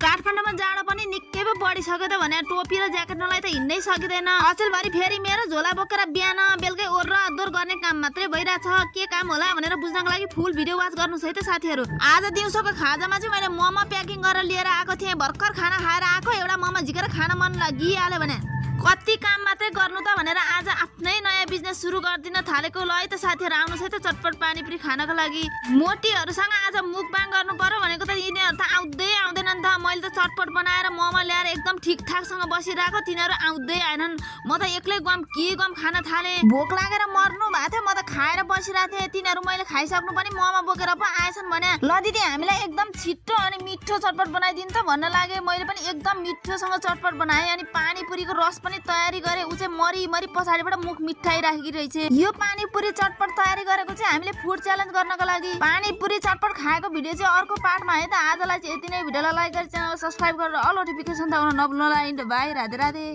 काठमाडौँमा जाडो पनि निकै पो बढिसक्यो त भने टोपी र ज्याकेट नलाइ त हिँड्नै सकिँदैन। अचेलभरि फेरि मेरो झोला बोकेर बिहान बेलुकै ओर र अदोर गर्ने काम मात्रै भइरहेछ। के काम होला भनेर बुझ्नको लागि फुल भिडियो वाच गर्नुस् है त साथीहरू। आज दिउँसोको खाजामा चाहिँ मैले मोमो प्याकिङ गरेर लिएर आएको थिएँ। भर्खर खाना खाएर आएको, एउटा मोमो झिकेर खान मन लागिहाल्यो भने कति काम मात्रै गर्नु त भनेर आज आफ्नै नयाँ बिजनेस सुरु गर्दिन थालेको। ल है त साथीहरू आउनुहोस् है त चटपट पानीपुरी खानको लागि। मोटीहरूसँग आज मुखबाङ गर्नु पर्यो भनेको त यिनीहरू त आउँदै आउँदैनन् त। मैले त चटपट बनाएर मोमो ल्याएर एकदम ठिकठाकसँग बसिरहेको, तिनीहरू आउँदै आएनन्। म त एक्लै गम खान थालेँ। भोक लागेर मर्नु भएको थियो, म त खाएर बसिरहेको थिएँ। तिनीहरू मैले खाइसक्नु पनि मोमो बोकेर पो आएछन् भने ल दिदी हामीलाई एकदम छिट्टो अनि मिठो चटपट बनाइदिनु त भन्न लागे। मैले पनि एकदम मिठोसँग चटपट बनाएँ अनि पानीपुरीको रस पनि तयारी गरे। उ चाहिँ मरी पछाडिबाट मुख मिठाई राखेकी रहेछ। यो पानीपुरी चटपट तयारी गरेको चाहिँ हामीले फुड च्यालेन्ज गर्नको लागि। पानीपुरी चटपट खाएको भिडियो चाहिँ अर्को पार्टमा है त। आजलाई चाहिँ यति नै। भिडियोलाई लाइक गरी च्यानल सब्स्क्राइब गरेर अल नोटिफिकेसन दबाउन नभुल्नु होला। बाई, राधे राधे।